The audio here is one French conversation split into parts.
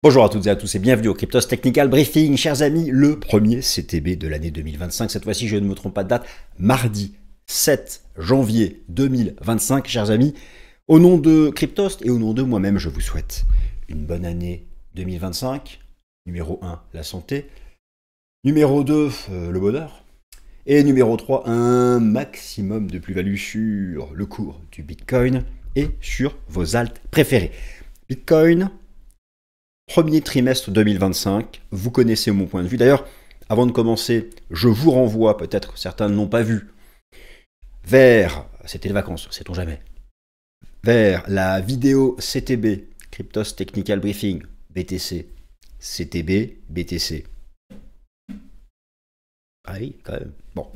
Bonjour à toutes et à tous et bienvenue au Cryptos Technical Briefing. Chers amis, le premier CTB de l'année 2025. Cette fois-ci, je ne me trompe pas de date, mardi 7 janvier 2025. Chers amis, au nom de Cryptos et au nom de moi-même, je vous souhaite une bonne année 2025. Numéro 1, la santé. Numéro 2, le bonheur. Et numéro 3, un maximum de plus-value sur le cours du Bitcoin et sur vos alts préférés. Bitcoin, premier trimestre 2025, vous connaissez mon point de vue. D'ailleurs, avant de commencer, je vous renvoie, peut-être certains ne l'ont pas vu, vers, c'était les vacances, sait-on jamais, vers la vidéo CTB, Cryptos Technical Briefing, BTC, CTB, BTC. Ah oui, quand même. Bon.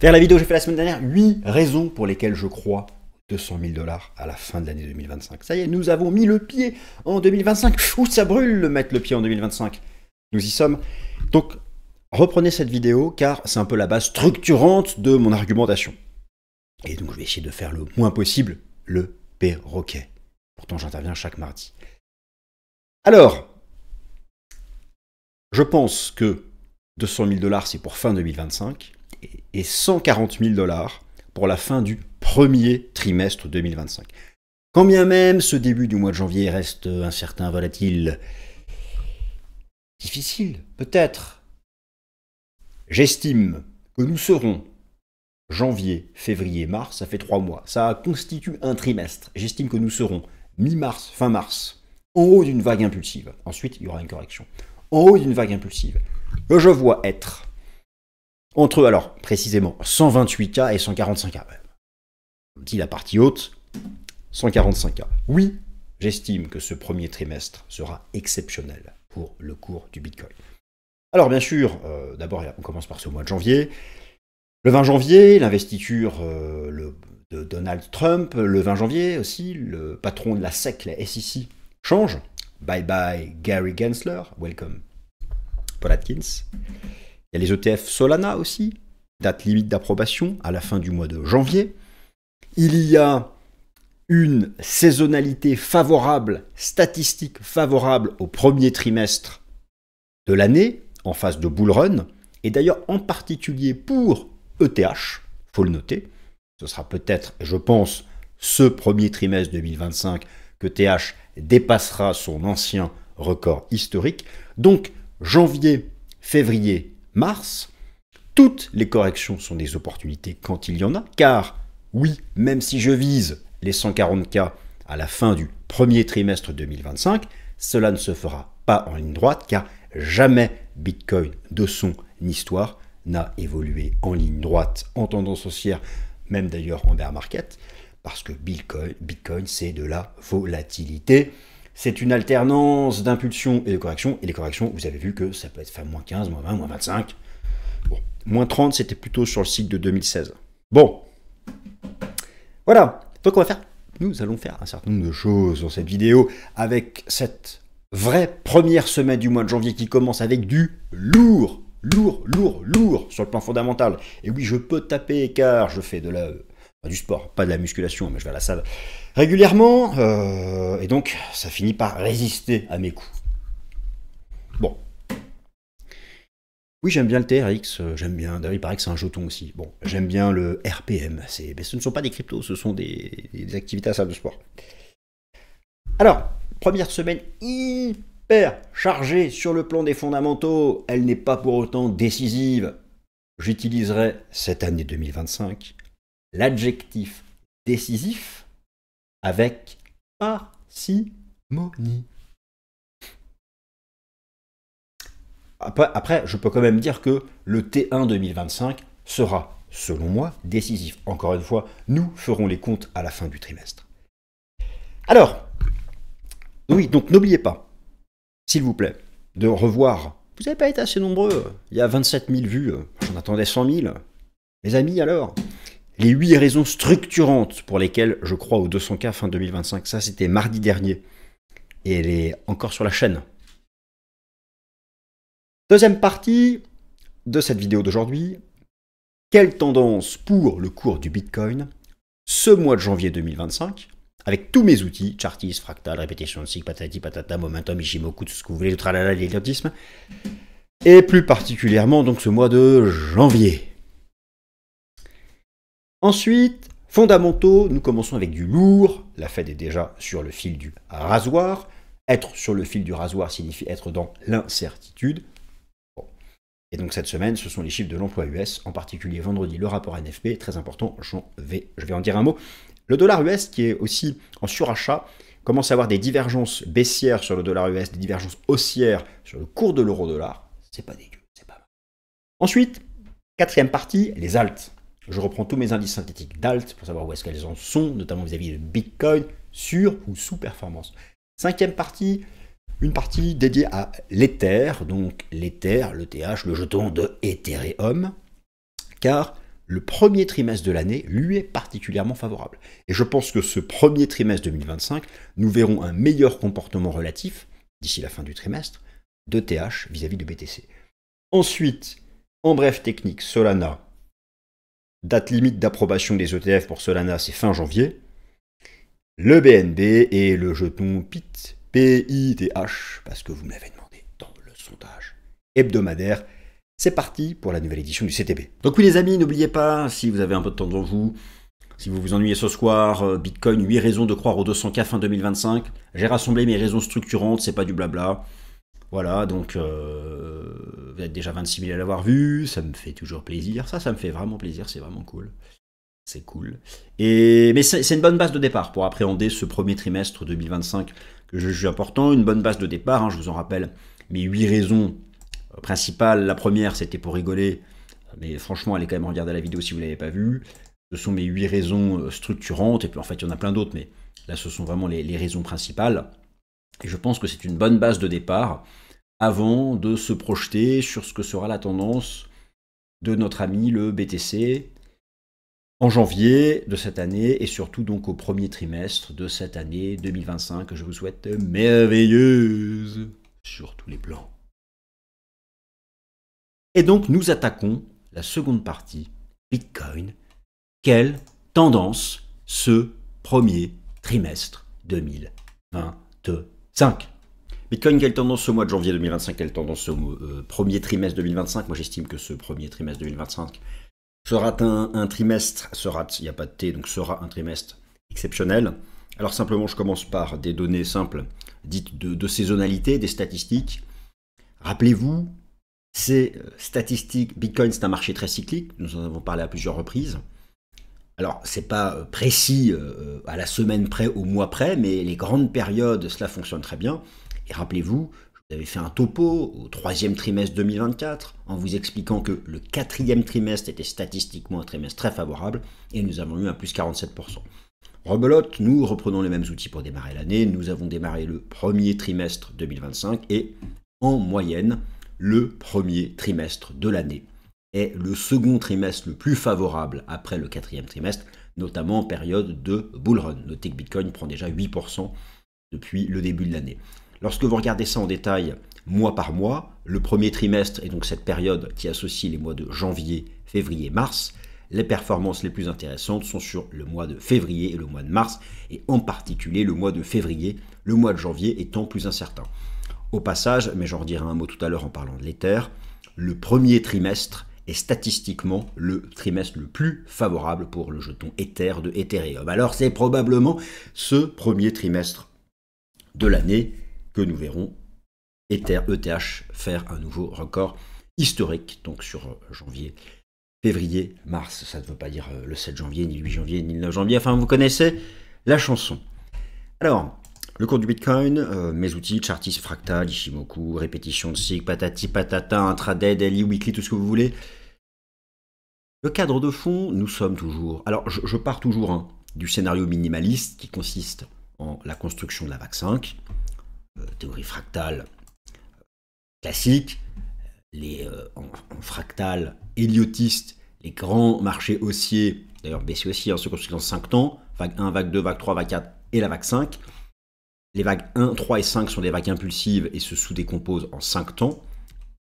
Vers la vidéo que j'ai fait la semaine dernière, 8 raisons pour lesquelles je crois 200 000 $ à la fin de l'année 2025. Ça y est, nous avons mis le pied en 2025. Ouh, ça brûle de mettre le pied en 2025. Nous y sommes. Donc, reprenez cette vidéo car c'est un peu la base structurante de mon argumentation. Et donc, je vais essayer de faire le moins possible le perroquet. Pourtant, j'interviens chaque mardi. Alors, je pense que 200 000 $ c'est pour fin 2025 et 140 000 $ pour la fin du premier trimestre 2025. Quand bien même ce début du mois de janvier reste incertain, volatile, difficile, peut-être, j'estime que nous serons janvier, février, mars, ça fait 3 mois. Ça constitue un trimestre. J'estime que nous serons mi-mars, fin mars, en haut d'une vague impulsive. Ensuite, il y aura une correction. En haut d'une vague impulsive, que je vois être entre, alors, précisément, 128K et 145K. On dit la partie haute, 145K. Oui, j'estime que ce premier trimestre sera exceptionnel pour le cours du Bitcoin. Alors, bien sûr, d'abord, on commence par ce mois de janvier. Le 20 janvier, l'investiture de Donald Trump. Le 20 janvier aussi, le patron de la SEC, la SEC, change. Bye bye Gary Gensler, welcome Paul Atkins. Il y a les ETF Solana aussi, date limite d'approbation à la fin du mois de janvier. Il y a une saisonnalité favorable, statistique favorable au premier trimestre de l'année, en phase de bull run, et d'ailleurs en particulier pour ETH, il faut le noter. Ce sera peut-être, je pense, ce premier trimestre 2025 que TH dépassera son ancien record historique. Donc, janvier, février, mars, toutes les corrections sont des opportunités quand il y en a, car oui, même si je vise les 140K à la fin du premier trimestre 2025, cela ne se fera pas en ligne droite, car jamais Bitcoin de son histoire n'a évolué en ligne droite, en tendance haussière, même d'ailleurs en bear market, parce que Bitcoin c'est de la volatilité. C'est une alternance d'impulsion et de correction. Et les corrections, vous avez vu que ça peut être fait moins 15, moins 20, moins 25. Bon, moins 30, c'était plutôt sur le cycle de 2016. Bon. Voilà. Donc nous allons faire un certain nombre de choses dans cette vidéo avec cette vraie première semaine du mois de janvier qui commence avec du lourd sur le plan fondamental. Et oui, je peux taper car je fais du sport, pas de la musculation, mais je vais à la salle régulièrement, et donc ça finit par résister à mes coups. Bon. Oui, j'aime bien le TRX, j'aime bien, d'ailleurs il paraît que c'est un jeton aussi. Bon, j'aime bien le RPM, mais ce ne sont pas des cryptos, ce sont des activités à la salle de sport. Alors, première semaine hyper chargée sur le plan des fondamentaux, elle n'est pas pour autant décisive. J'utiliserai cette année 2025 l'adjectif décisif avec parcimonie. Après, je peux quand même dire que le T1 2025 sera, selon moi, décisif. Encore une fois, nous ferons les comptes à la fin du trimestre. Alors, oui, donc n'oubliez pas, s'il vous plaît, de revoir. Vous n'avez pas été assez nombreux. Il y a 27 000 vues. J'en attendais 100 000. Mes amis, alors, les 8 raisons structurantes pour lesquelles je crois aux 200K fin 2025. Ça, c'était mardi dernier. Et elle est encore sur la chaîne. Deuxième partie de cette vidéo d'aujourd'hui. Quelle tendance pour le cours du Bitcoin ce mois de janvier 2025 avec tous mes outils, Chartis, Fractal, Repetition Seek, Patati, Patata, Momentum, Ishimoku, tout ce que vous voulez, le tralala, l'élitisme, et plus particulièrement donc ce mois de janvier. Ensuite, fondamentaux, nous commençons avec du lourd. La Fed est déjà sur le fil du rasoir. Être sur le fil du rasoir signifie être dans l'incertitude. Bon. Et donc cette semaine, ce sont les chiffres de l'emploi US, en particulier vendredi, le rapport NFP, très important, je vais en dire un mot. Le dollar US, qui est aussi en surachat, commence à avoir des divergences baissières sur le dollar US, des divergences haussières sur le cours de l'euro-dollar. C'est pas dégueu, c'est pas mal. Ensuite, quatrième partie, les alts. Je reprends tous mes indices synthétiques d'alt pour savoir où est-ce qu'elles en sont, notamment vis-à-vis de Bitcoin, sur ou sous performance. Cinquième partie, une partie dédiée à l'Ether, donc l'Ether, l'ETH, le jeton de Ethereum, car le premier trimestre de l'année lui est particulièrement favorable. Et je pense que ce premier trimestre 2025, nous verrons un meilleur comportement relatif, d'ici la fin du trimestre, d'ETH vis-à-vis de BTC. Ensuite, en bref technique, Solana. Date limite d'approbation des ETF pour Solana, c'est fin janvier. Le BNB et le jeton PIT, PITH, parce que vous me l'avez demandé dans le sondage hebdomadaire. C'est parti pour la nouvelle édition du CTB. Donc oui les amis, n'oubliez pas, si vous avez un peu de temps devant vous, si vous vous ennuyez ce soir, Bitcoin, 8 raisons de croire au 200K fin 2025. J'ai rassemblé mes raisons structurantes, c'est pas du blabla. Voilà, donc vous êtes déjà 26 000 à l'avoir vu, ça me fait toujours plaisir. Ça me fait vraiment plaisir, c'est vraiment cool. C'est cool. Mais c'est une bonne base de départ pour appréhender ce premier trimestre 2025 que je juge important. Une bonne base de départ, hein, je vous en rappelle mes 8 raisons principales. La première, c'était pour rigoler, mais franchement, allez quand même regarder la vidéo si vous ne l'avez pas vue. Ce sont mes 8 raisons structurantes, et puis en fait, il y en a plein d'autres, mais là, ce sont vraiment les raisons principales. Et je pense que c'est une bonne base de départ avant de se projeter sur ce que sera la tendance de notre ami le BTC en janvier de cette année et surtout donc au premier trimestre de cette année 2025 que je vous souhaite merveilleuse sur tous les plans. Et donc nous attaquons la seconde partie, Bitcoin. Quelle tendance ce premier trimestre 2025 ? Bitcoin, quelle tendance ce mois de janvier 2025, quelle tendance ce premier trimestre 2025 ? Moi j'estime que ce premier trimestre 2025 sera un trimestre, il n'y a pas de T, donc sera un trimestre exceptionnel. Alors simplement je commence par des données simples, dites de saisonnalité, des statistiques. Rappelez-vous, ces statistiques, Bitcoin c'est un marché très cyclique, nous en avons parlé à plusieurs reprises. Alors, c'est pas précis à la semaine près, au mois près, mais les grandes périodes, cela fonctionne très bien. Et rappelez-vous, je vous avais fait un topo au 3e trimestre 2024 en vous expliquant que le 4e trimestre était statistiquement un trimestre très favorable et nous avons eu un plus 47%. Rebelote, nous reprenons les mêmes outils pour démarrer l'année. Nous avons démarré le 1er trimestre 2025 et en moyenne, le 1er trimestre de l'année est le second trimestre le plus favorable après le 4e trimestre, notamment en période de bull run. Notez que Bitcoin prend déjà 8% depuis le début de l'année. Lorsque vous regardez ça en détail, mois par mois, le premier trimestre est donc cette période qui associe les mois de janvier, février, mars. Les performances les plus intéressantes sont sur le mois de février et le mois de mars, et en particulier le mois de février, le mois de janvier étant plus incertain. Au passage, mais j'en redirai un mot tout à l'heure en parlant de l'Ether, le premier trimestre est statistiquement le trimestre le plus favorable pour le jeton Ether de Ethereum. Alors c'est probablement ce premier trimestre de l'année que nous verrons ETH faire un nouveau record historique, donc sur janvier, février, mars. Ça ne veut pas dire le 7 janvier, ni le 8 janvier, ni le 9 janvier. Enfin, vous connaissez la chanson. Alors, le cours du Bitcoin, mes outils, Chartis, Fractal, Ishimoku, Répétition Seek, patati patata, intraday, daily, weekly, tout ce que vous voulez. Le cadre de fond, nous sommes toujours... Alors, je pars toujours du scénario minimaliste qui consiste en la construction de la vague 5, théorie fractale classique, en fractal héliotiste, les grands marchés haussiers, d'ailleurs baissiers aussi, se construisent en 5 temps, vague 1, vague 2, vague 3, vague 4 et la vague 5. Les vagues 1, 3 et 5 sont des vagues impulsives et se sous-décomposent en 5 temps.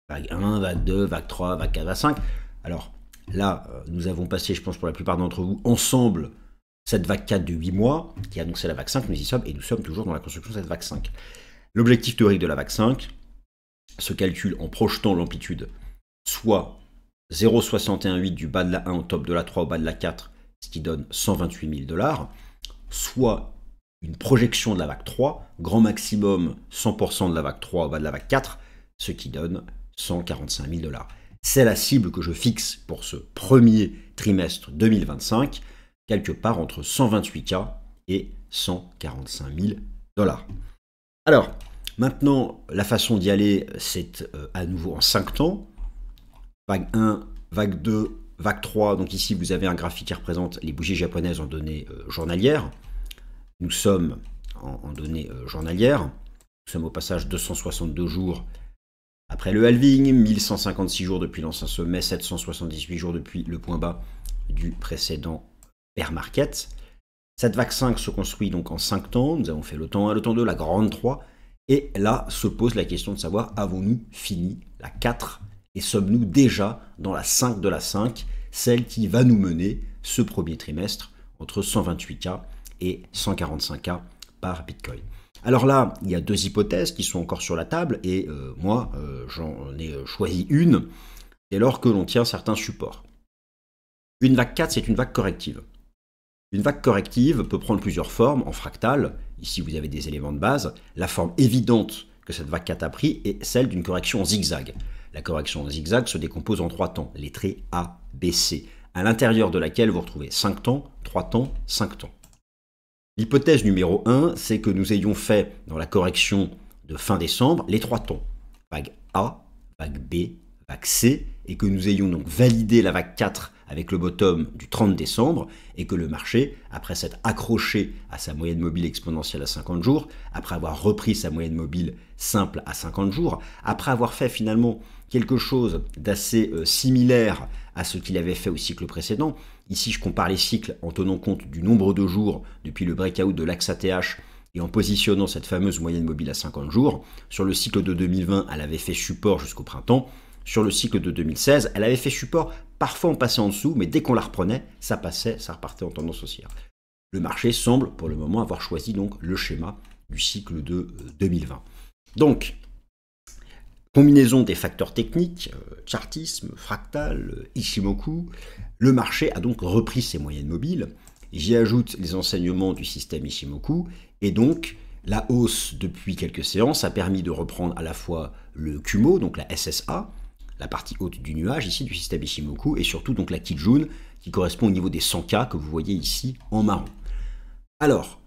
Vague 1, vague 2, vague 3, vague 4, vague 5. Alors là, nous avons passé, je pense pour la plupart d'entre vous, ensemble cette vague 4 de 8 mois, qui annonçait la vague 5, nous y sommes, et nous sommes toujours dans la construction de cette vague 5. L'objectif théorique de la vague 5 se calcule en projetant l'amplitude, soit 0,618 du bas de la 1 au top de la 3 au bas de la 4, ce qui donne 128 000 $, soit une projection de la vague 3, grand maximum 100% de la vague 3 au bas de la vague 4, ce qui donne 145 000 $. C'est la cible que je fixe pour ce premier trimestre 2025, quelque part entre 128K et 145 000 $. Alors, maintenant, la façon d'y aller, c'est à nouveau en 5 temps. Vague 1, vague 2, vague 3. Donc ici, vous avez un graphique qui représente les bougies japonaises en données journalières. Nous sommes en données journalières. Nous sommes au passage 262 jours après le halving, 1156 jours depuis l'ancien sommet, 778 jours depuis le point bas du précédent bear market. Cette vague 5 se construit donc en 5 temps. Nous avons fait le temps 1, le temps 2, la grande 3. Et là se pose la question de savoir, avons-nous fini la 4 et sommes-nous déjà dans la 5 de la 5, celle qui va nous mener ce premier trimestre entre 128K et 145K par Bitcoin. Alors là, il y a deux hypothèses qui sont encore sur la table et moi, j'en ai choisi une dès lors que l'on tient certains supports. Une vague 4, c'est une vague corrective. Une vague corrective peut prendre plusieurs formes en fractal. Ici, vous avez des éléments de base. La forme évidente que cette vague 4 a pris est celle d'une correction en zigzag. La correction en zigzag se décompose en 3 temps, les traits A, B, C, à l'intérieur de laquelle vous retrouvez 5 temps, 3 temps, 5 temps. L'hypothèse numéro 1, c'est que nous ayons fait, dans la correction de fin décembre, les 3 temps. Vague A, vague B, vague C, et que nous ayons donc validé la vague 4 avec le bottom du 30 décembre, et que le marché, après s'être accroché à sa moyenne mobile exponentielle à 50 jours, après avoir repris sa moyenne mobile simple à 50 jours, après avoir fait finalement quelque chose d'assez similaire à ce qu'il avait fait au cycle précédent. Ici, je compare les cycles en tenant compte du nombre de jours depuis le breakout de l'AXE ATH et en positionnant cette fameuse moyenne mobile à 50 jours. Sur le cycle de 2020, elle avait fait support jusqu'au printemps. Sur le cycle de 2016, elle avait fait support, parfois on passait en dessous, mais dès qu'on la reprenait, ça passait, ça repartait en tendance haussière. Le marché semble pour le moment avoir choisi donc le schéma du cycle de 2020. Donc, combinaison des facteurs techniques, chartisme, fractal, Ichimoku, le marché a donc repris ses moyennes mobiles. J'y ajoute les enseignements du système Ichimoku et donc la hausse depuis quelques séances a permis de reprendre à la fois le Kumo, donc la SSA, la partie haute du nuage ici du système Ichimoku et surtout donc la Kijun qui correspond au niveau des 100K que vous voyez ici en marron. Alors,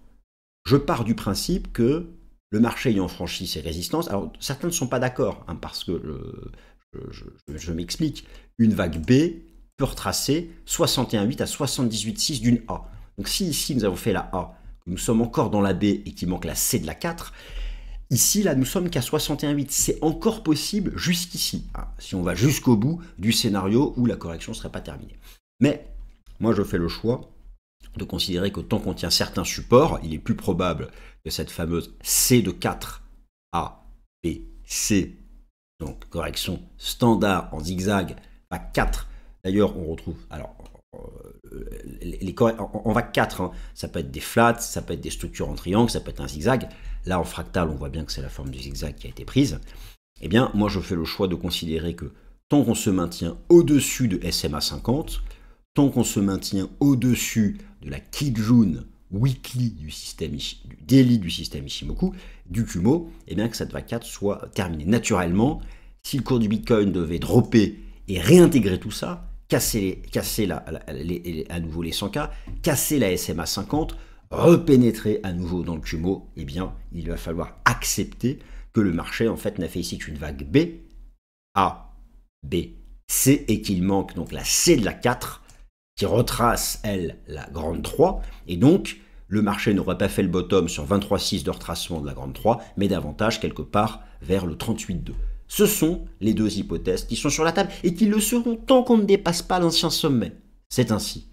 je pars du principe que le marché ayant franchi ses résistances, alors certains ne sont pas d'accord, hein, parce que je m'explique, une vague B peut retracer 61,8 à 78,6 d'une A. Donc si ici nous avons fait la A, que nous sommes encore dans la B et qu'il manque la C de la 4, ici là nous sommes qu'à 61,8, c'est encore possible jusqu'ici, hein, si on va jusqu'au bout du scénario où la correction ne serait pas terminée. Mais moi je fais le choix de considérer que tant qu'on tient certains supports, il est plus probable que cette fameuse C de 4, A, B, C, donc correction standard en zigzag, vague 4. D'ailleurs, on retrouve, alors, en vague 4, hein, ça peut être des flats, ça peut être des structures en triangle, ça peut être un zigzag. Là, en fractal, on voit bien que c'est la forme du zigzag qui a été prise. Eh bien, moi, je fais le choix de considérer que tant qu'on se maintient au-dessus de SMA 50, tant qu'on se maintient au-dessus de la Kijun weekly du daily du système Ichimoku, du Kumo, et bien que cette vague 4 soit terminée. Naturellement, si le cours du Bitcoin devait dropper et réintégrer tout ça, casser à nouveau les 100K, casser la SMA 50, repénétrer à nouveau dans le Kumo, eh bien, il va falloir accepter que le marché, en fait, n'a fait ici qu'une vague B, A, B, C, et qu'il manque donc la C de la 4, qui retrace, elle, la grande 3, et donc le marché n'aurait pas fait le bottom sur 23,6 de retracement de la grande 3, mais davantage quelque part vers le 38,2. Ce sont les deux hypothèses qui sont sur la table et qui le seront tant qu'on ne dépasse pas l'ancien sommet. C'est ainsi.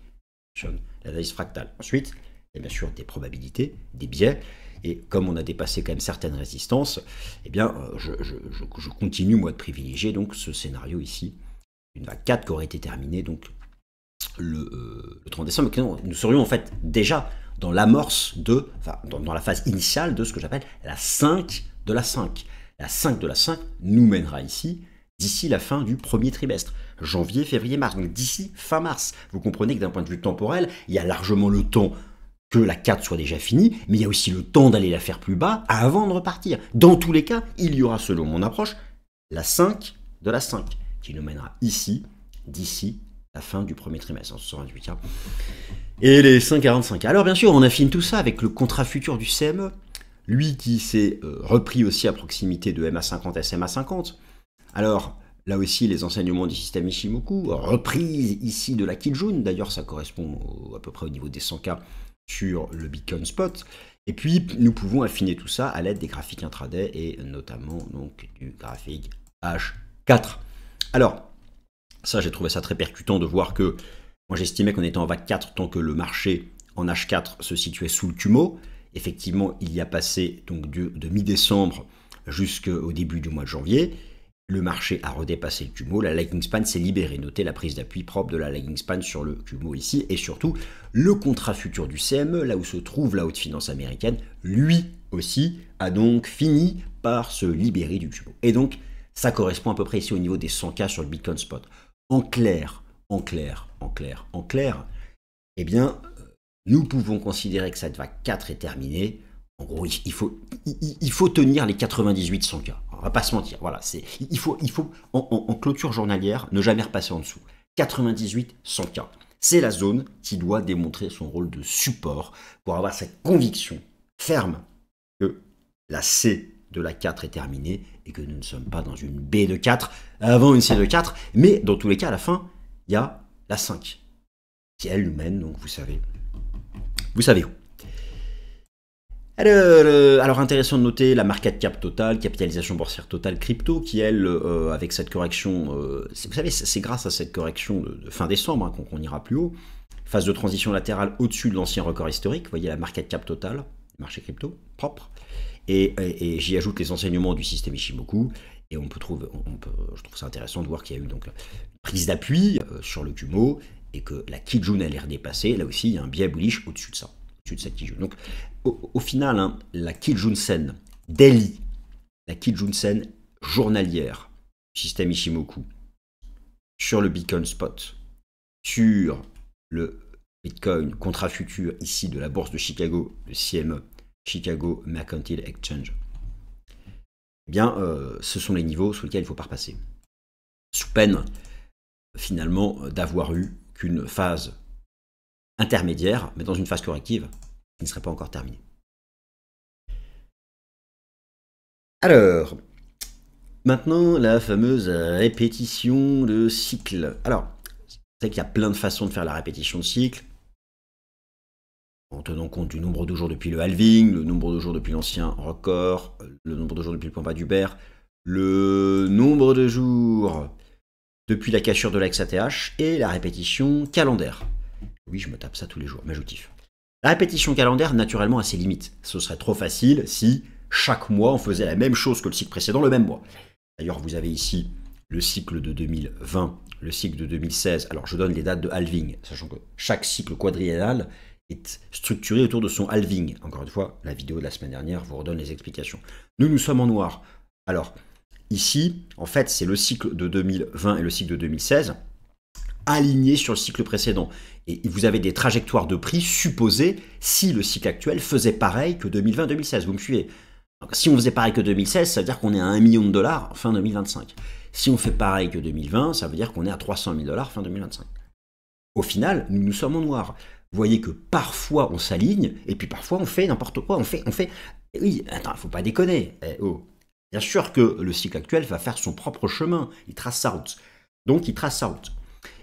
L'analyse fractale. Ensuite, il y a bien sûr des probabilités, des biais, et comme on a dépassé quand même certaines résistances, eh bien, je continue moi de privilégier donc ce scénario ici, une vague 4 qui aurait été terminée donc le 30 décembre, nous serions en fait déjà dans l'amorce dans la phase initiale de ce que j'appelle la 5 de la 5. La 5 de la 5 nous mènera ici, d'ici la fin du premier trimestre. Janvier, février, mars. Donc d'ici fin mars. Vous comprenez que d'un point de vue temporel, il y a largement le temps que la 4 soit déjà finie, mais il y a aussi le temps d'aller la faire plus bas avant de repartir. Dans tous les cas, il y aura, selon mon approche, la 5 de la 5, qui nous mènera ici, d'ici la fin du premier trimestre, en 128. Et les 5,45. Alors bien sûr, on affine tout ça avec le contrat futur du CME, lui qui s'est repris aussi à proximité de MA50 et SMA50. Alors, là aussi, les enseignements du système Ishimoku, reprise ici de la Kijun, d'ailleurs ça correspond à peu près au niveau des 100K sur le Bitcoin Spot. Et puis, nous pouvons affiner tout ça à l'aide des graphiques intraday et notamment donc, du graphique H4. Alors, ça, j'ai trouvé ça très percutant de voir que moi, j'estimais qu'on était en vague 4 tant que le marché en H4 se situait sous le Kumo. Effectivement, il y a passé donc de mi-décembre jusqu'au début du mois de janvier. Le marché a redépassé le Kumo, la lagging span s'est libérée. Notez la prise d'appui propre de la lagging span sur le Kumo ici, et surtout le contrat futur du CME, là où se trouve la haute finance américaine, lui aussi a donc fini par se libérer du Kumo. Et donc, ça correspond à peu près ici au niveau des 100K sur le Bitcoin Spot. En clair, eh bien, nous pouvons considérer que cette vague 4 est terminée. En gros, il faut tenir les 98 100K. On va pas se mentir. Voilà, il faut en clôture journalière ne jamais repasser en dessous. 98 100K. C'est la zone qui doit démontrer son rôle de support pour avoir cette conviction ferme que la C de la 4 est terminée et que nous ne sommes pas dans une B de 4 avant une C de 4. Mais dans tous les cas, à la fin, il y a la 5 qui, elle, nous mène, donc vous savez où. Alors, intéressant de noter la market cap totale, capitalisation boursière totale crypto, qui elle, avec cette correction, vous savez, c'est grâce à cette correction de fin décembre qu'on ira plus haut, phase de transition latérale au-dessus de l'ancien record historique, vous voyez la market cap totale, marché crypto, propre, et j'y ajoute les enseignements du système Ishimoku, et je trouve ça intéressant de voir qu'il y a eu donc une prise d'appui sur le Kumo, et que la Kijun a l'air dépassée, là aussi il y a un biais bullish au-dessus de ça. De cette Kijun. Donc, au final, hein, la Kijun Sen daily, la Kijun Sen journalière, système Ishimoku, sur le Bitcoin Spot, sur le Bitcoin contrat futur ici de la bourse de Chicago, le CME, Chicago Mercantile Exchange, eh bien, ce sont les niveaux sous lesquels il ne faut pas repasser. Sous peine, finalement, d'avoir eu qu'une phase intermédiaire, mais dans une phase corrective qui ne serait pas encore terminée. Alors, maintenant, la fameuse répétition de cycle. Alors, c'est vrai qu'il y a plein de façons de faire la répétition de cycle, en tenant compte du nombre de jours depuis le halving, le nombre de jours depuis l'ancien record, le nombre de jours depuis le point bas d'Hubert, le nombre de jours depuis la cassure de la XATH et la répétition calendaire. Oui, je me tape ça tous les jours, m'ajoutif. La répétition calendaire, naturellement, a ses limites. Ce serait trop facile si chaque mois on faisait la même chose que le cycle précédent le même mois. D'ailleurs, vous avez ici le cycle de 2020, le cycle de 2016. Alors, je donne les dates de halving, sachant que chaque cycle quadriennal est structuré autour de son halving. Encore une fois, la vidéo de la semaine dernière vous redonne les explications. Nous sommes en noir. Alors, ici, en fait, c'est le cycle de 2020 et le cycle de 2016 alignés sur le cycle précédent. Et vous avez des trajectoires de prix supposées si le cycle actuel faisait pareil que 2020-2016. Vous me suivez? Donc, si on faisait pareil que 2016, ça veut dire qu'on est à 1 million de dollars fin 2025. Si on fait pareil que 2020, ça veut dire qu'on est à 300 000 dollars fin 2025. Au final, nous sommes en noir. Vous voyez que parfois on s'aligne, et puis parfois on fait n'importe quoi. On fait... Oui, attends, il ne faut pas déconner. Bien sûr que le cycle actuel va faire son propre chemin. Il trace sa route. Donc, il trace sa route.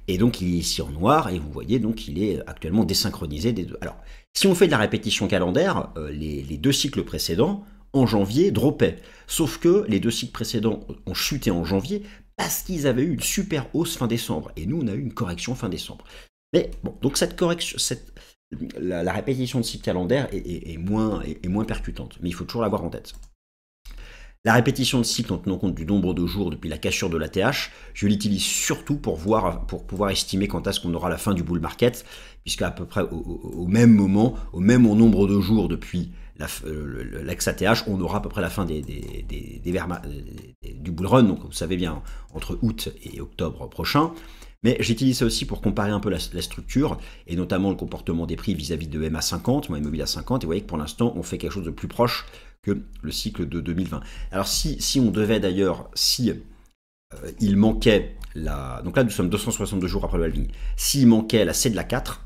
Et donc, il est ici en noir, et vous voyez, donc, il est actuellement désynchronisé des deux. Alors, si on fait de la répétition calendaire, les deux cycles précédents, en janvier, droppaient. Sauf que les deux cycles précédents ont chuté en janvier parce qu'ils avaient eu une super hausse fin décembre. Et nous, on a eu une correction fin décembre. Mais bon, donc cette correction, la répétition de cycle calendaire est moins percutante. Mais il faut toujours l'avoir en tête. La répétition de cycle en tenant compte du nombre de jours depuis la cassure de l'ATH, je l'utilise surtout pour pouvoir estimer quand est-ce qu'on aura la fin du bull market, puisque à peu près au même moment, au même nombre de jours depuis l'ex-ATH, on aura à peu près la fin du bull run, donc vous savez bien, entre août et octobre prochain. Mais j'utilise ça aussi pour comparer un peu la structure, et notamment le comportement des prix vis-à-vis de MA50, moyenne mobile à 50, et vous voyez que pour l'instant, on fait quelque chose de plus proche que le cycle de 2020. Alors si on devait d'ailleurs, il manquait donc là nous sommes 262 jours après le halving, s'il manquait la C de la 4,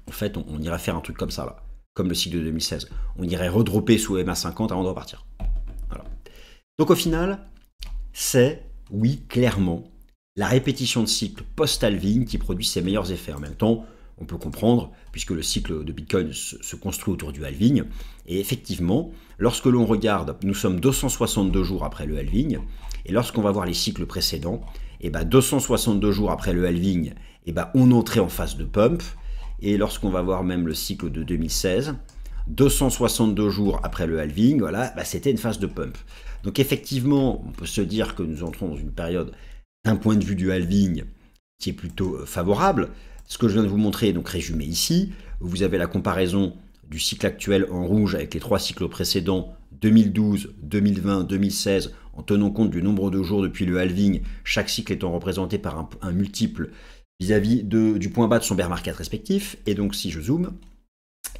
en fait on irait faire un truc comme ça là, comme le cycle de 2016, on irait redropper sous MA50 avant de repartir. Voilà. Donc au final, c'est, oui, clairement, la répétition de cycle post-halving qui produit ses meilleurs effets. En même temps, on peut comprendre, puisque le cycle de Bitcoin se construit autour du halving. Et effectivement, lorsque l'on regarde, nous sommes 262 jours après le halving, et lorsqu'on va voir les cycles précédents, et 262 jours après le halving, on entrait en phase de pump, et lorsqu'on va voir même le cycle de 2016, 262 jours après le halving, voilà, c'était une phase de pump. Donc effectivement, on peut se dire que nous entrons dans une période, d'un point de vue du halving, qui est plutôt favorable. Ce que je viens de vous montrer, donc résumé ici, vous avez la comparaison du cycle actuel en rouge avec les 3 cycles précédents, 2012, 2020, 2016, en tenant compte du nombre de jours depuis le halving, chaque cycle étant représenté par un multiple vis-à-vis du point bas de son bear market respectif. Et donc si je zoome,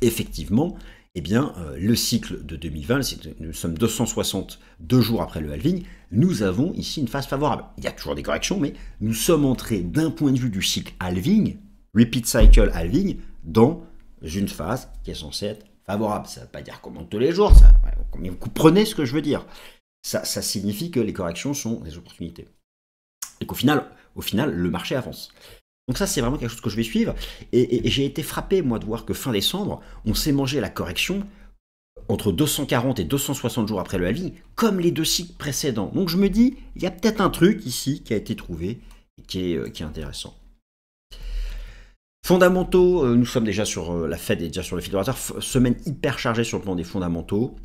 effectivement, le cycle de 2020, nous sommes 262 jours après le halving, nous avons ici une phase favorable. Il y a toujours des corrections, mais nous sommes entrés d'un point de vue du cycle halving, repeat cycle halving, dans une phase qui est censée être favorable. Ça ne veut pas dire qu'on monte tous les jours, vous comprenez ce que je veux dire. Ça signifie que les corrections sont des opportunités. Et qu'au final, le marché avance. Donc ça, c'est vraiment quelque chose que je vais suivre. Et j'ai été frappé, moi, de voir que fin décembre, on s'est mangé la correction entre 240 et 260 jours après le halving, comme les 2 cycles précédents. Donc je me dis, il y a peut-être un truc ici qui a été trouvé et qui est intéressant. Fondamentaux, nous sommes déjà sur la Fed et déjà sur le fil d'orateur. Semaine hyper chargée sur le plan des fondamentaux.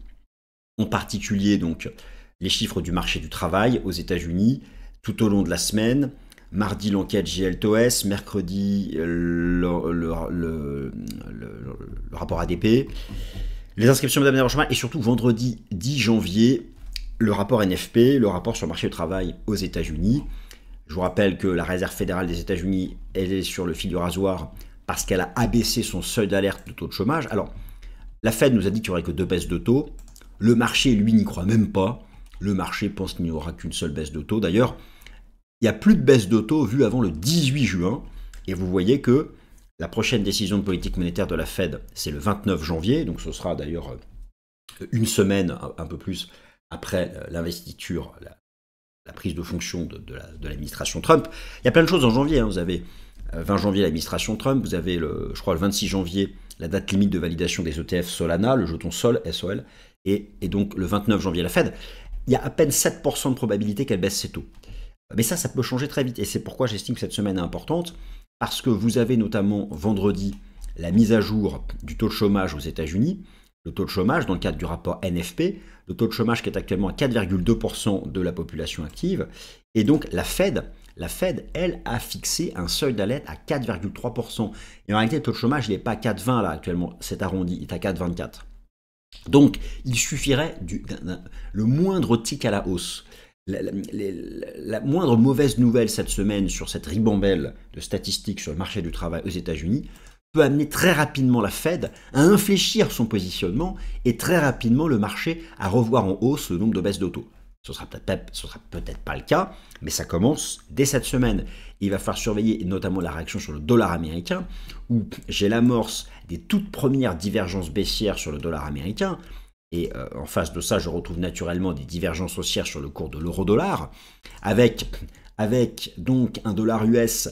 En particulier, donc, les chiffres du marché du travail aux États-Unis tout au long de la semaine. Mardi, l'enquête JLTOS, mercredi, le rapport ADP, les inscriptions d'avenir au chômage, et surtout vendredi 10 janvier, le rapport NFP, le rapport sur le marché du travail aux États-Unis. Je vous rappelle que la Réserve fédérale des États-Unis, elle est sur le fil du rasoir parce qu'elle a abaissé son seuil d'alerte de taux de chômage. Alors, la Fed nous a dit qu'il n'y aurait que 2 baisses de taux. Le marché, lui, n'y croit même pas. Le marché pense qu'il n'y aura qu'une seule baisse de taux. D'ailleurs, il n'y a plus de baisse de taux vue avant le 18 juin. Et vous voyez que la prochaine décision de politique monétaire de la Fed, c'est le 29 janvier. Donc ce sera d'ailleurs une semaine, un peu plus, après l'investiture, la prise de fonction de l'administration Trump. Il y a plein de choses en janvier. Vous avez 20 janvier l'administration Trump. Vous avez, je crois, le 26 janvier, la date limite de validation des ETF Solana, le jeton Sol, SOL. Et donc le 29 janvier la Fed. Il y a à peine 7% de probabilité qu'elle baisse ses taux. Mais ça peut changer très vite. Et c'est pourquoi j'estime que cette semaine est importante. Parce que vous avez notamment vendredi la mise à jour du taux de chômage aux États-Unis. Le taux de chômage dans le cadre du rapport NFP. Le taux de chômage qui est actuellement à 4,2% de la population active. Et donc la Fed, elle, a fixé un seuil d'alerte à 4,3%. Et en réalité, le taux de chômage, il n'est pas à 4,20 là actuellement. C'est arrondi, il est à 4,24. Donc, il suffirait le moindre tic à la hausse. La moindre mauvaise nouvelle cette semaine sur cette ribambelle de statistiques sur le marché du travail aux États-Unis peut amener très rapidement la Fed à infléchir son positionnement et très rapidement le marché à revoir en hausse le nombre de baisses d'auto. Ce sera peut-être pas le cas, mais ça commence dès cette semaine. Il va falloir surveiller notamment la réaction sur le dollar américain, où j'ai l'amorce des toutes premières divergences baissières sur le dollar américain. Et en face de ça, je retrouve naturellement des divergences haussières sur le cours de l'euro-dollar, avec donc un dollar US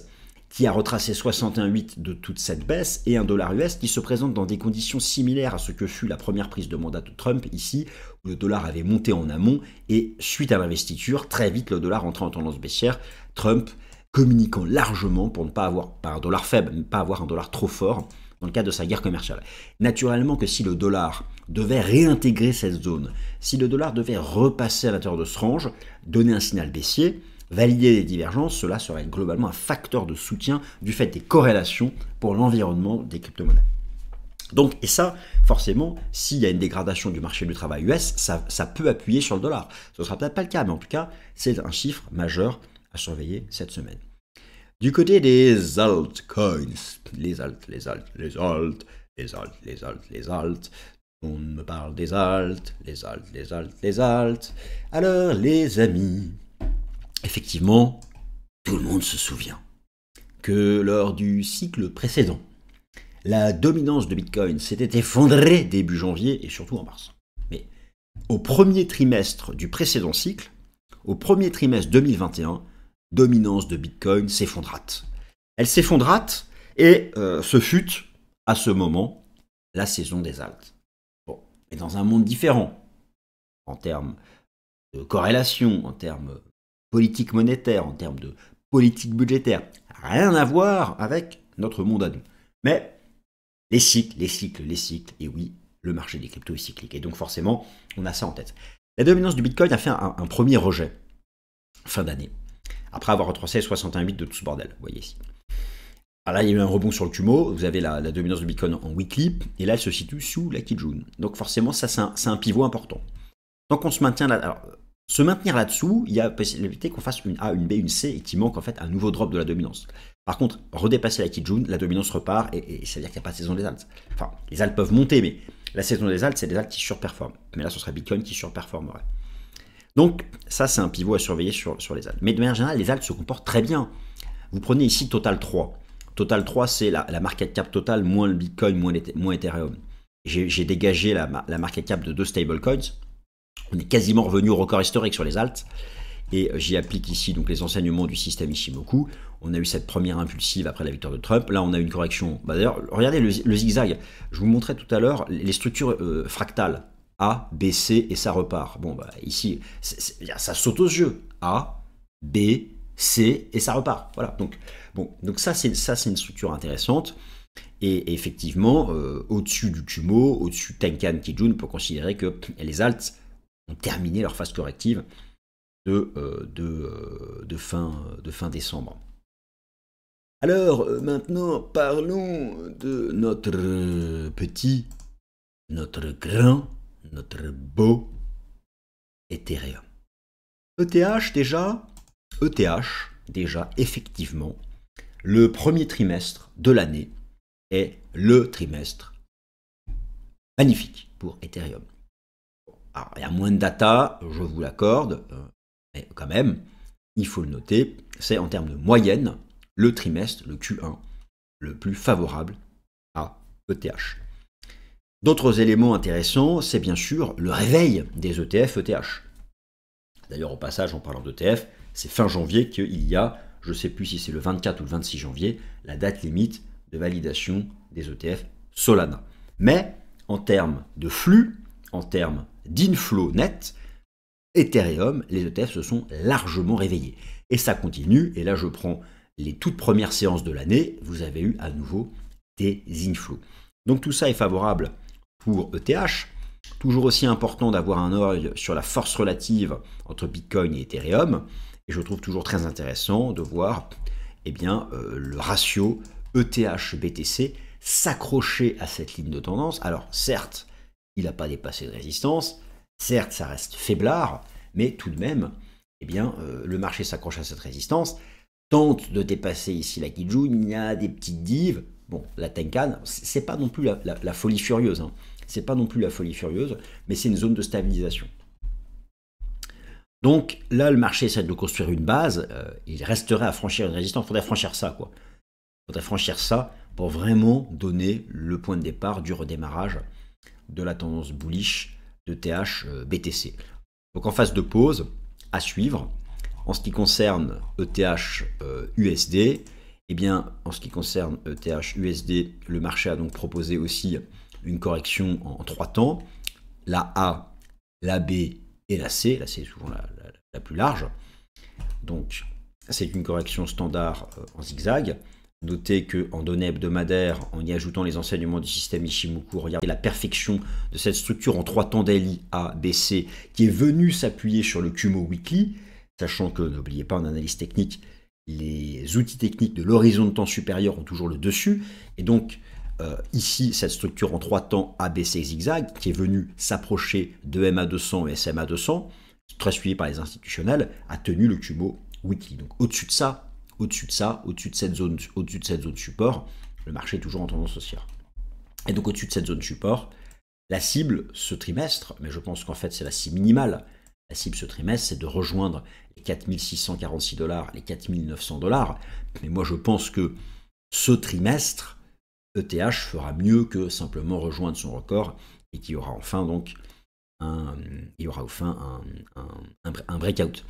qui a retracé 61,8 de toute cette baisse, et un dollar US qui se présente dans des conditions similaires à ce que fut la première prise de mandat de Trump ici, où le dollar avait monté en amont, et suite à l'investiture, très vite le dollar entrait en tendance baissière, Trump communiquant largement pour ne pas avoir, pas un dollar faible, mais pas avoir un dollar trop fort, dans le cadre de sa guerre commerciale. Naturellement que si le dollar devait réintégrer cette zone, si le dollar devait repasser à l'intérieur de ce range, donner un signal baissier, valider les divergences, cela serait globalement un facteur de soutien du fait des corrélations pour l'environnement des crypto-monnaies. Donc, et ça, forcément, s'il y a une dégradation du marché du travail US, ça peut appuyer sur le dollar. Ce ne sera peut-être pas le cas, mais en tout cas, c'est un chiffre majeur à surveiller cette semaine. Du côté des altcoins, les alts, on me parle des alts. Alors, les amis, effectivement, tout le monde se souvient que lors du cycle précédent, la dominance de Bitcoin s'était effondrée début janvier et surtout en mars. Mais au premier trimestre du précédent cycle, au premier trimestre 2021, dominance de Bitcoin s'effondrate. Elle s'effondrate et ce fut, à ce moment, la saison des alts. Bon, mais dans un monde différent, en termes de corrélation, en termes politique monétaire, en termes de politique budgétaire, rien à voir avec notre monde à nous. Mais les cycles, et oui, le marché des cryptos est cyclique. Et donc forcément, on a ça en tête. La dominance du Bitcoin a fait un premier rejet, fin d'année, après avoir retracé 61 bits de tout ce bordel, vous voyez ici. Alors là, il y a eu un rebond sur le Kumo, vous avez la dominance du Bitcoin en weekly, et là, elle se situe sous la Kijun. Donc forcément, ça, c'est un pivot important. Tant qu'on se maintient là, alors, se maintenir là-dessous, il y a possibilité qu'on fasse une A, une B, une C, et qu'il manque en fait un nouveau drop de la dominance. Par contre, redépasser la Kijun, la dominance repart, et ça veut dire qu'il n'y a pas de saison des alts. Enfin, les alts peuvent monter, mais la saison des alts, c'est des alts qui surperforment. Mais là, ce serait Bitcoin qui surperformerait. Donc, ça, c'est un pivot à surveiller sur les alts. Mais de manière générale, les alts se comportent très bien. Vous prenez ici Total 3. Total 3, c'est la market cap totale, moins le Bitcoin, moins Ethereum. J'ai dégagé la market cap de 2 stablecoins. On est quasiment revenu au record historique sur les alts. Et j'y applique ici donc les enseignements du système Ishimoku. On a eu cette première impulsive après la victoire de Trump. Là, on a eu une correction. D'ailleurs, regardez le zigzag. Je vous montrais tout à l'heure les structures fractales. A, B, C, et ça repart. Bon, ici, ça saute aux yeux. A, B, C, et ça repart. Voilà. Donc ça, c'est une structure intéressante. Et effectivement, au-dessus du Kumo, au-dessus Tenkan, Kijun, on peut considérer que les alts ont terminé leur phase corrective de fin décembre. Alors, maintenant, parlons de notre grand, notre beau Ethereum. ETH déjà, effectivement, le premier trimestre de l'année est le trimestre magnifique pour Ethereum. Alors, il y a moins de data, je vous l'accorde, mais quand même, il faut le noter, c'est en termes de moyenne, le trimestre, le Q1, le plus favorable à ETH. D'autres éléments intéressants, c'est bien sûr le réveil des ETF ETH. D'ailleurs, au passage, en parlant d'ETF, c'est fin janvier qu'il y a, je ne sais plus si c'est le 24 ou le 26 janvier, la date limite de validation des ETF Solana. Mais en termes de flux, en termes d'inflow net, Ethereum, les ETF se sont largement réveillés. Et ça continue, et là je prends les toutes premières séances de l'année, vous avez eu à nouveau des inflows. Donc tout ça est favorable pour ETH. Toujours aussi important d'avoir un œil sur la force relative entre Bitcoin et Ethereum. Et je trouve toujours très intéressant de voir le ratio ETH-BTC s'accrocher à cette ligne de tendance. Alors certes, il n'a pas dépassé de résistance, certes ça reste faiblard, mais tout de même, le marché s'accroche à cette résistance, tente de dépasser ici la Kijun, il y a des petites dives. Bon, la Tenkan, c'est pas non plus la folie furieuse, hein. C'est pas non plus la folie furieuse, mais c'est une zone de stabilisation. Donc là, le marché essaie de construire une base, il resterait à franchir une résistance, il faudrait franchir ça, quoi. Il faudrait franchir ça pour vraiment donner le point de départ du redémarrage de la tendance bullish de TH-BTC. Donc en phase de pause, à suivre. En ce qui concerne ETH-USD, en ce qui concerne ETH-USD, le marché a donc proposé aussi une correction en 3 temps, la A, la B et la C. La C est souvent la plus large. Donc, c'est une correction standard en zigzag. Notez qu'en données hebdomadaires, en y ajoutant les enseignements du système Ishimoku, regardez la perfection de cette structure en 3 temps daily A, B, C, qui est venue s'appuyer sur le Kumo Weekly, sachant que, n'oubliez pas en analyse technique, les outils techniques de l'horizon de temps supérieur ont toujours le dessus, et donc ici, cette structure en 3 temps A, B, C, zigzag, qui est venue s'approcher de MA200 et SMA200, très suivi par les institutionnels, a tenu le Kumo Weekly. Donc au-dessus de ça, au-dessus de cette zone support, le marché est toujours en tendance haussière. Et donc au-dessus de cette zone support, la cible ce trimestre, mais je pense qu'en fait c'est la cible minimale, la cible ce trimestre, c'est de rejoindre les 4646 $, les 4900 $. Mais moi je pense que ce trimestre, ETH fera mieux que simplement rejoindre son record et qu'il y aura enfin donc un breakout.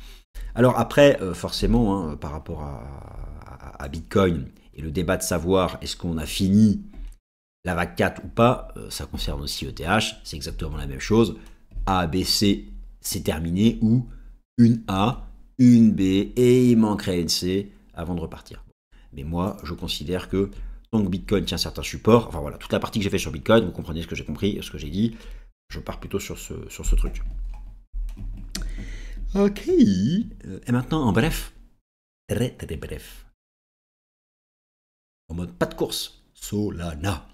Alors après, forcément, par rapport à Bitcoin et le débat de savoir est-ce qu'on a fini la vague 4 ou pas, ça concerne aussi ETH, c'est exactement la même chose. A, B, C, c'est terminé, ou une A, une B, et il manquerait une C avant de repartir. Mais moi, je considère que tant que Bitcoin tient certains supports, enfin voilà, toute la partie que j'ai fait sur Bitcoin, vous comprenez ce que j'ai compris, ce que j'ai dit, je pars plutôt sur ce truc. Ok. Et maintenant, en bref, très bref, en mode pas de course, Solana.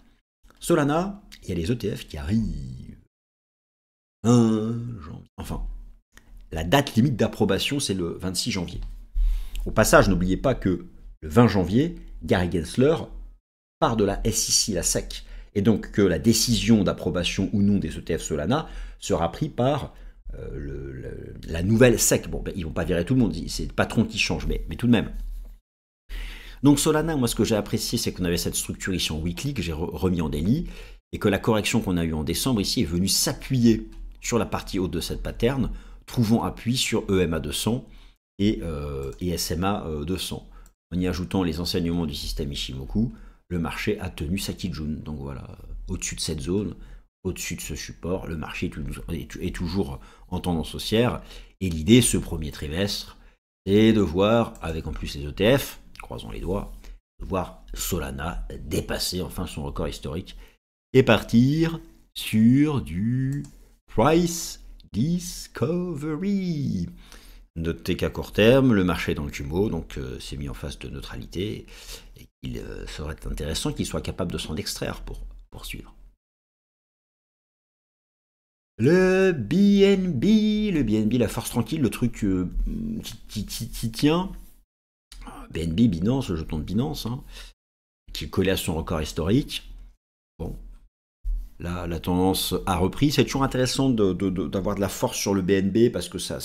Solana, il y a les ETF qui arrivent. Enfin, la date limite d'approbation, c'est le 26 janvier. Au passage, n'oubliez pas que le 20 janvier, Gary Gensler part de la SEC, la SEC, et donc que la décision d'approbation ou non des ETF Solana sera prise par la nouvelle SEC. Bon, ben, ils vont pas virer tout le monde, c'est le patron qui change, mais tout de même. Donc Solana, moi ce que j'ai apprécié, c'est qu'on avait cette structure ici en weekly que j'ai remis en daily, et que la correction qu'on a eue en décembre ici est venue s'appuyer sur la partie haute de cette pattern, trouvant appui sur EMA 200 et SMA 200. En y ajoutant les enseignements du système Ishimoku, le marché a tenu sa Kijun. Donc voilà, au-dessus de cette zone, au-dessus de ce support, le marché est toujours en tendance haussière. Et l'idée, ce premier trimestre, c'est de voir, avec en plus les ETF, croisons les doigts, de voir Solana dépasser enfin son record historique et partir sur du price discovery. Notez qu'à court terme, le marché est dans le Kumo, donc c'est mis en phase de neutralité, et qu'il serait intéressant qu'il soit capable de s'en extraire pour poursuivre. Le BNB, la force tranquille, le truc qui tient. BNB, Binance, le jeton de Binance, hein, qui est collé à son record historique. Bon, là, la tendance a repris. C'est toujours intéressant d'avoir de la force sur le BNB parce que ça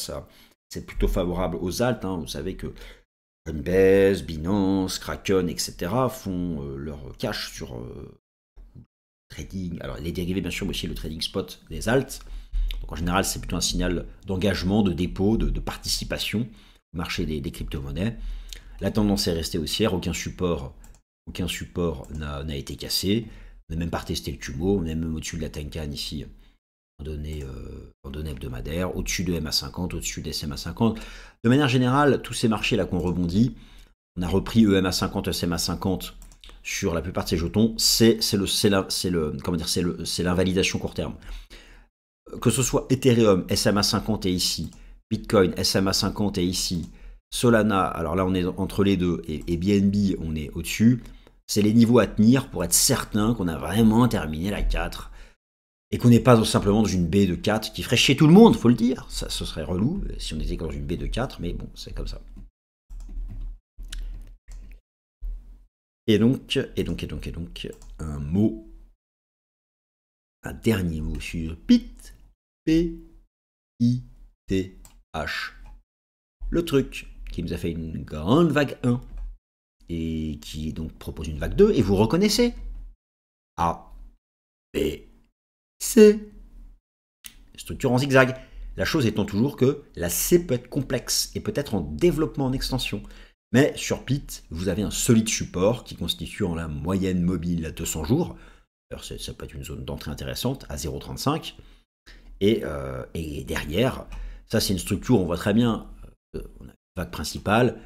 c'est plutôt favorable aux alts. Hein. Vous savez que Coinbase, Binance, Kraken, etc. font leur cash sur trading. Alors les dérivés, bien sûr, mais aussi le trading spot des alts. Donc en général, c'est plutôt un signal d'engagement, de dépôt, de participation au marché des crypto-monnaies. La tendance est restée haussière, aucun support n'a été cassé. On n'a même pas testé le Kumo, on est même au-dessus de la Tenkan ici, en données hebdomadaires, au-dessus de MA50, au-dessus des SMA50. De manière générale, tous ces marchés-là qu'on rebondit, on a repris EMA50, SMA50 sur la plupart de ces jetons, c'est l'invalidation court terme. Que ce soit Ethereum, SMA50 est ici, Bitcoin, SMA50 est ici, Solana, alors là on est entre les deux, et BNB on est au-dessus, c'est les niveaux à tenir pour être certain qu'on a vraiment terminé la 4 et qu'on n'est pas simplement dans une baie de 4 qui ferait chier tout le monde, faut le dire, ça, ce serait relou si on était dans une baie de 4, mais bon, c'est comme ça. Et donc, un dernier mot sur PIT, P-I-T-H. Le truc qui nous a fait une grande vague 1 et qui donc propose une vague 2, et vous reconnaissez A, B, C. Structure en zigzag. La chose étant toujours que la C peut être complexe et peut être en développement, en extension. Mais sur PIT, vous avez un solide support qui constitue en la moyenne mobile à 200 jours. Alors ça peut être une zone d'entrée intéressante à 0,35. Et derrière, ça c'est une structure, on voit très bien, on a une vague principale,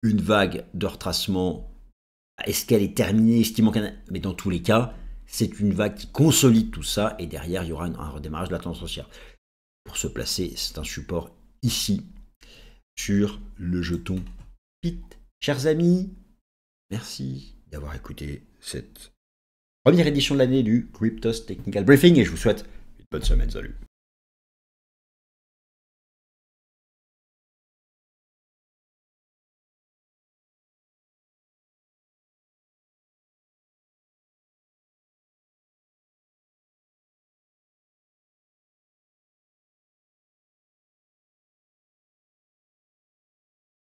une vague de retracement Est-ce qu'elle est terminée? Est-ce qu'il manque un... Mais dans tous les cas, c'est une vague qui consolide tout ça, et derrière, il y aura un redémarrage de la tendance haussière. Pour se placer, c'est un support ici, sur le jeton PIT. Chers amis, merci d'avoir écouté cette première édition de l'année du Cryptos Technical Briefing, et je vous souhaite une bonne semaine. Salut.